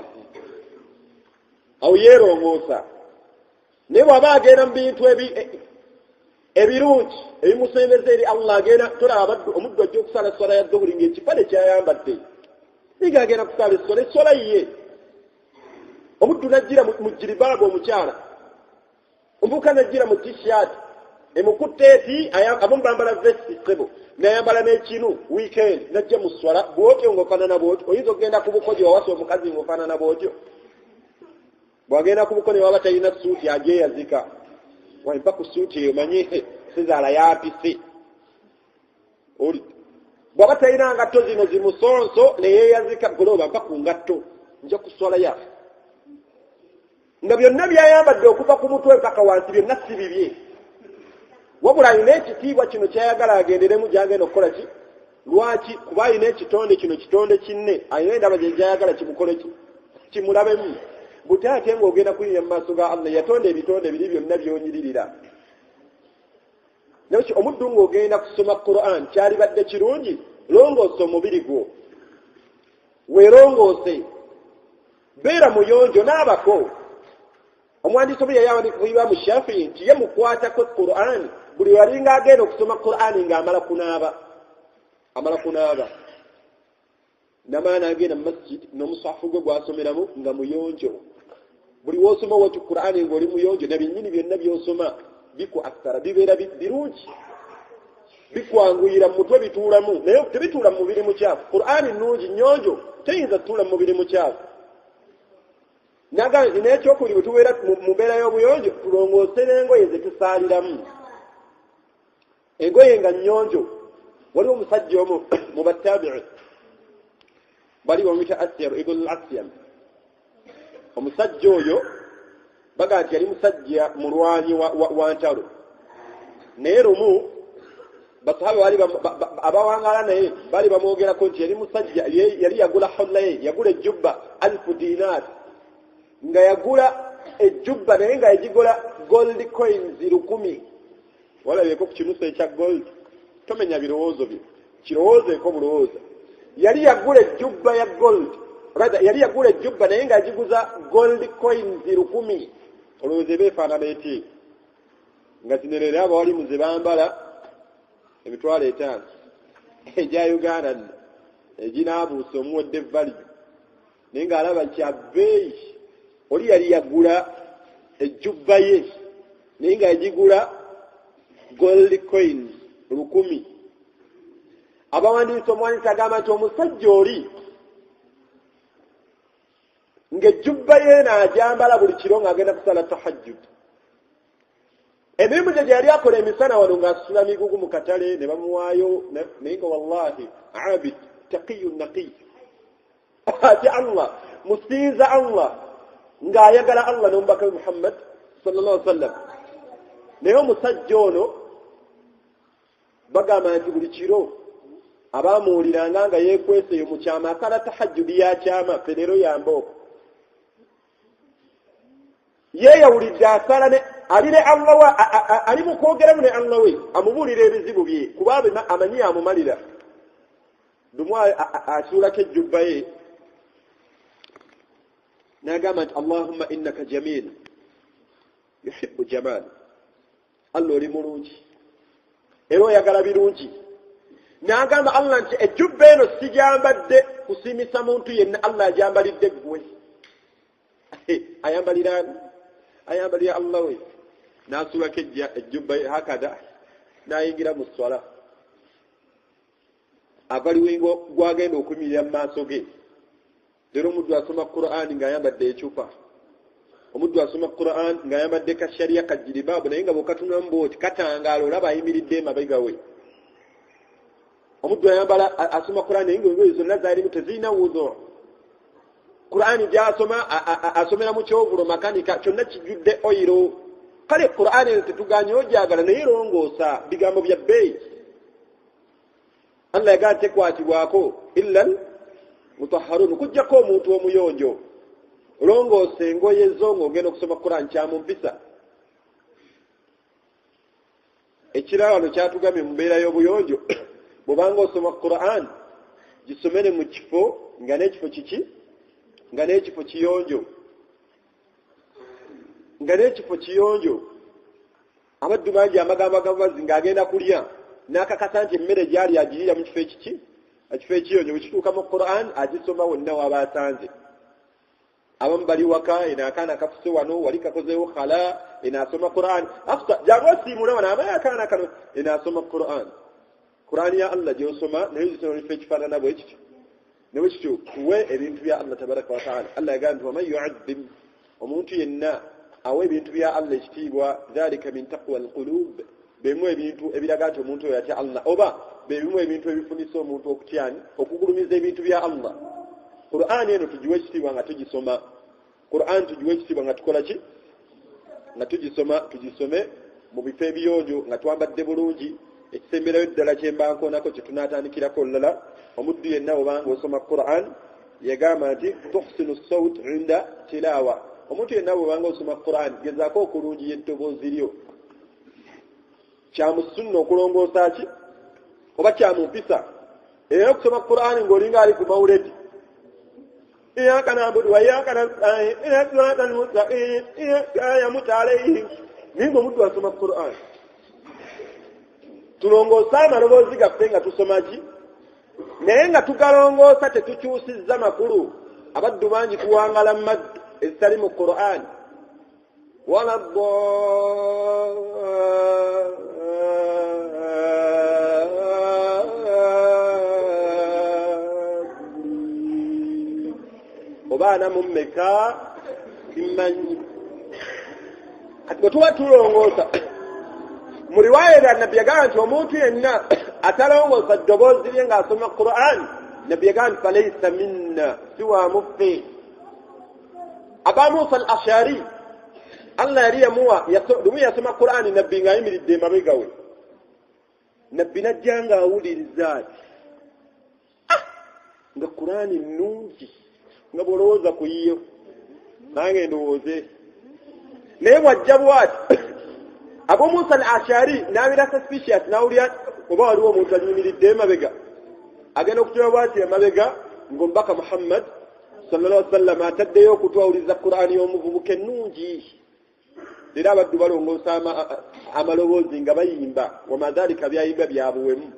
awo yeerongoosa naye bw'aba agenda mu bintu ebirungi ebimusembeza eri Allah agenda tolaba omuddu ajja okusala swala ya dhuhuri ng'ekipale kyayambadde niga agenda kusala essola ye omuddu najjira mu jiribaabu omukyala omuvubuka najjira mu t-shirt emukutte eti abamu bambala vesti sebo nayambala n'ekinu weekend najja mu swala bwotyo ng'ofaanana bwotyo oyinza okugenda ku buko gye wawasa omukazi ng'ofaanana bwotyo bw'agenda ku buko ne waba talina suuti agyeyazika wampa ku suuti eyo manye sezaala yampise oli bw'aba talina ngatto zino zimusonso neyeeyazika golooba mpa ku ngatto nja kuswala yafe nga byonna byayambadde okuva ku mutwe mpaka wansi byonna si bibye wabula alina ekitiibwa kino kyayagala agenderemu gyagenda okukola ki lwaki kuba alina ekitonde kino kitonde kinne alina endaba gye gyayagala kimukole ki kimulabemu buti ate ng'ogenda kuyinya mu maaso ga Allah yatonda ebitonde biri byonna byonyiririra nakyo omuddu ng'ogenda kusoma Qur'an kyali badde kirungi longoosa omubiri gwo weerongoose beera muyonjo n'abako omuwandiisi omu yayawandika ku Imaamu Shafii nti ye mukwatako Qur'an buli walinga agenda okusoma Qur'an ng'amala kunaaba namaana agenda mu masjid n'omusaafu gwe gw'asomeramu nga muyonjo buli w'osoma wati Qur'an ng'oli muyonjo na binnyini byonna by'osoma bikuathara bibeera birungi bikwanguyira mu mutwe bituulamu naye tebituula mu mubiri mukyafu Qur'an nnungi nnyonjo teyinza tutuula mu mubiri mukyafu naga n'ekyokuli bwe tubeera mu mbeera y'obuyonjo tulongoose n'engoye ze tusaaliramu engoye nga nnyonjo waliwo omusajja omu mu battabi'i bali bamuyita Asyar ibn al-Asyam omusajja oyo baga nti yali musajja mulwanyi wa ntalo naye lumu basahaba bali abawangala naye bali bamwogerako nti yali musajja yali yagula hullaye yagula ejjubba 1000 dinar nga yagula ejjubba naye nga yagigula gold coins 1000 walabyeko ku kinusu ekya gold tomenya birowoozo byo kirowoozeeko bulowooza yali yagula ejjubba ya gold yali yagula ejjubba naye nga yagiguza gold coins 1000 olowooza beefaanana eti nga zinerere abo wali muze bambala emitwalo 5 egya Uganda eginaabuusa omuwedde value naye ng'alaba kyabbeeyi oli yali yagula ejjubba ye naye nga yagigula gold coins 1000 abawandiisi omuwandiisi agamba nti omusajja oli ng'ejjubba ye n'agyambala buli kiro ng'agenda kusala tahajjud emirimu gye yali akola emisana wano ng'asula migugu mu katale ne bamuwaayo naye nga wallahi abid taqiyu naqiy ati Allah musiiza Allah ng'ayagala Allah n'omubaka we Muhammad sallallahu alaihi wasallam naye omusajja ono bagamba nti buli kiro abaamuwuliranga nga yeekwese eyo mu kyama akala tahajjudi ya kyama fenero yambo yeeyawulidde asala ne ali ne Allah ali mu kwogeramu ne Allah we amubuulira ebizibu bye kuba amanyi amumalira lumu asuulako ejjubba ye n'agamba nti Allahumma innaka jamil yuhibbu jamal Allah oli mulungi era oyagala birungi n'agamba Allah nti ejjubba eno sijambadde kusimisa muntu yenna Allah ajambalidde ggwe ayambalira Allah we n'asuulako ejjubba hakada n'ayingira mu swala avaliwo gwagenda okuyimirira mu maaso ge leero omuddu asoma Qur'an ng'ayambadde ekyupa omuddu asoma Qur'an ng'ayambadde kashariya kajiribaabu naye nga bw'okatunamu bw'oti katangaala olaba ayimiridde emabega we omuddu ayambala asoma Qur'an naye ng'engoye zonna zaalimu tezirina wuzo Qur'an gy'asoma asomera mu kyovulo makanika kyonna kijjudde oyiro kale Qur'an eyo tetuganye ogyagala naye erongoosa bigambo bya bbeeyi Allah yagaa tekwatibwako illa mutahharun kujjako omuntu omuyonjo olongoose engoye zo ng'ogenda okusoma Qur'an kyamumpisa ekiraano kyatugambye mu mbeera y'obuyonjo bw'obanga osoma Qur'an gisomere mu kifo nga n'ekifo kiki nga n'ekifo kiyonjo abaddu bangi amagambo agavazi ng'agenda kulya n'akakasa nti emmere gyali agirira mu kifo ekiki ekifo ekiyonjo bwe kituuka mu Qur'an agisoma wonna waba asanze abamu bali waka eno akaana kafuse wano wali kakozeewo khala eno asoma Qur'an afuta jangu osiimule wano abaye akaana kano eno asoma Qur'an ya Allah gy'osoma naye ozisoma mu kifo ekifaanana bwe kityo ne bwe kityo tuwe ebintu bya Allah tabaraka wa ta'ala Allah yagamba nti waman yu'azzim omuntu yenna awa ebintu bya Allah ekitiibwa dhalika min taqwa alqulub beemu ebintu ebiraga nti omuntu oyo atya Allah oba beemu ebintu ebifunisa omuntu okutyani okugulumiza ebintu bya Allah Qur'an eno tugiwe ekitiibwa nga tugisoma Qur'an tugiwe ekitiibwa nga tukola ki nga tugisome mu bifo ebiyonjo nga twambadde bulungi ekisemberayo ddala kyembankoonako kyetunaatandikirako olulala omuddu yenna obanga osoma Qur'an yagamba nti tuhsinu sawt inda tilawa omuntu yenna obanga osoma Qur'an gezaako okulungi yeddoboozi lyo kyamusunna okulongoosa ki oba kyamumpisa era okusoma Qur'an ng'olinga ali ku mawuledi إياك نعبد وإياك نستعين إلى الصراط المستقيم إياك يموت عليهم ningo mtu asoma Qur'an tulongosa amaloboozi gaffe nga tusoma ki naye nga tugalongoosa tetukyusizza makulu abaddu bangi tuwangala mmaddu ezitali mu Qur'an wala obaana mummeka simanyi kati bwe tuba tulongoosa mu riwaaya ya nabbi yagamba nti omuntu yenna atalongoosa ddoboozi lye ng'asoma Qur'an nabbi yagamba nti falaysa minna siwa muffi Aba Musa al-Ash'ari Allah yali yamuwa lumu yasoma Qur'an nabbi ng'ayimiridde emabega we nabbi najja ng'awuliriza ati nga Qur'an nnungi nga bw'olowooza ku yiyo nange ndowooze naye bw'ajja bw'ati Abu Musa al-Ash'ari n'abeera suspicious n'awulira oba waliwo omuntu ayimiridde emabega agenda okuteeba bw'ati emabega ng'omubaka Muhammad sallallahu alaihi wasallam ataddeyo okutwawuliza Qur'ani y'omuvubuka ennungi era abaddu balongoosa amaloboozi nga bayimba wamadhalika byayimba byabuwemu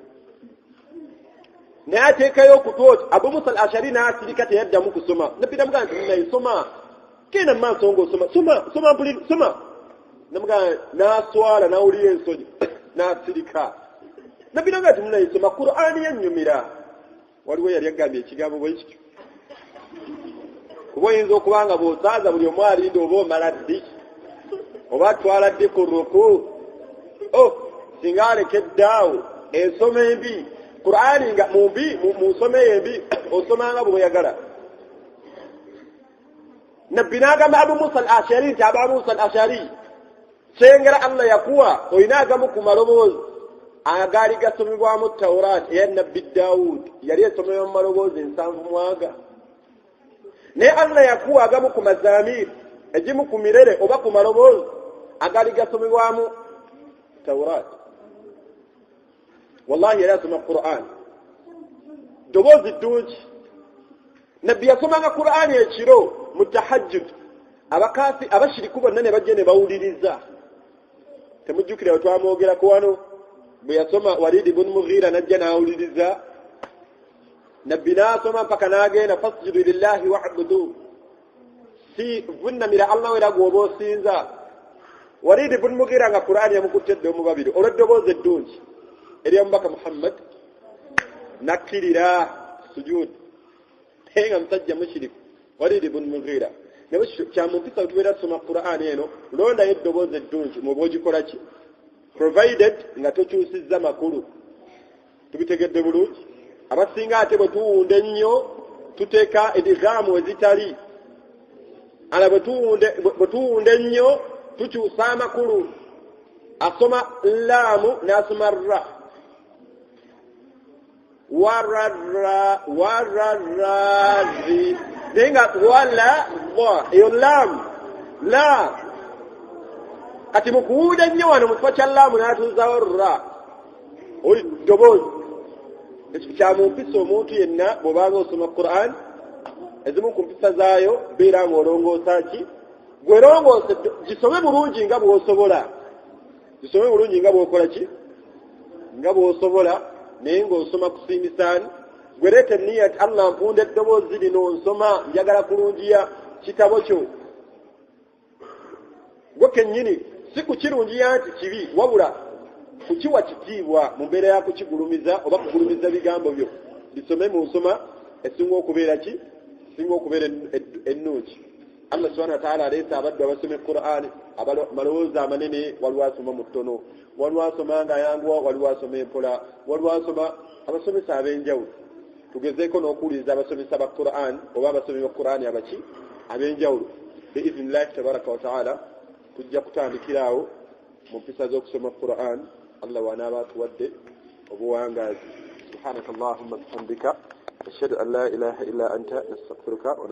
naye ateekayo okutwoti Abu Musa al-Ash'ari n'asirika teyaddamu kusoma nabbi namugamba nti naye soma genda mu maaso ng'osoma soma namugamba n'aswala n'awulira ensonyi n'asirika nabbi namugamba nti naye soma Qur'ani yennyumira waliwo yali agambye ekigambo bwe kityo kuba oyinza okuba nga bw'osaaza buli omu alinda oba omala ddi oba atwala ddi ku ruku singa alekeddaawo ensoma embi Qur'ani nga mumbi musome embi osomanga bw'oyagala nabbi n'agamba Abu Musa al-Ash'ari nti Abu Musa al-Ash'ari kyengera Allah yakuwa olina agamu ku maloboozi agaali gasomebwamu Tawraat eya nabbi Daawud yali esomebwa mu maloboozi 7 naye Allah yakuwa agamu ku mazaamir egimu ku mirere oba ku maloboozi agaali gasomebwamu Tawraat wallahi yali asoma Qur'an ddoboozi ddungi nabbi yasomanga Qur'an ekiro mu tahajjud abashiriku bonna ne bajja ne bawuliriza temujjukira bwe twamwogerako wano bwe yasoma Walid ibn Mughira najja n'awuliriza nabbi n'asoma paka n'agenda fasjudu lillahi wa'budu si vunnamira Allah wera gwoba osinza. Walid ibn Mughira nga Qur'ani yamukuttedde mu babiri olw'eddoboozi eddungi ery'omubaka Muhammad nakkirira sujud nga musajja mushirifu Walid ibn Mughira naye kyamumpisa otubeera tusoma Qur'ani eno londayo eddoboozi eddungi muba ogikola ki provided nga tokyusizza makulu. Tubitegedde bulungi. Abasinga ate bwe tuwunda ennyo tuteeka edigaamu ezitali ala bwe tuwunda ennyo tukyusa amakulu. Asoma laamu n'asoma ra wararazi naye nga wala eyo laamu la kati mu kuwunda ennyo wano mu kifo kya laamu n'atuuzawo ra oli ddoboozi. Ekyo kyamumpisa omuntu yenna bw'obanga osoma Qur'an ezimu ku mpisa zaayo beera ng'olongoosa ki gwerongoose gisome bulungi nga bw'osobola gisome bulungi nga bw'okola ki nga bw'osobola naye ng'osoma kusiimisaani gwereeta enniya ti Allah mpunde eddoboozi lino nsoma njagala kulungiya kitabo kyo gwe kennyini si kukirungiya nti kibi wabula kukiwa kitiibwa mu mbeera ya kukigulumiza oba kugulumiza bigambo byo bisome mu nsoma esinga okubeera ki singa okubeera ennungi. Allah subhanahu wa ta'ala aleeta abaddu abasoma Qur'ani amalowooza amanene waliwo asoma mu ttono waliwo asoma ng'ayanguwa waliwo asoma empola waliwo asoma abasomesa ab'enjawulo. Tugezeeko n'okuwuliriza abasomesa ba Qur'an oba abasomi ba Qur'ani abaki ab'enjawulo biiznillahi tabaraka wa ta'ala tujja kutandikiraawo mu mpisa z'okusoma Qur'an Allah wanaaba atuwadde obuwangaazi. Subhanaka Allahumma bihamdika ashhadu an la ilaha illa anta nastaghfiruka wa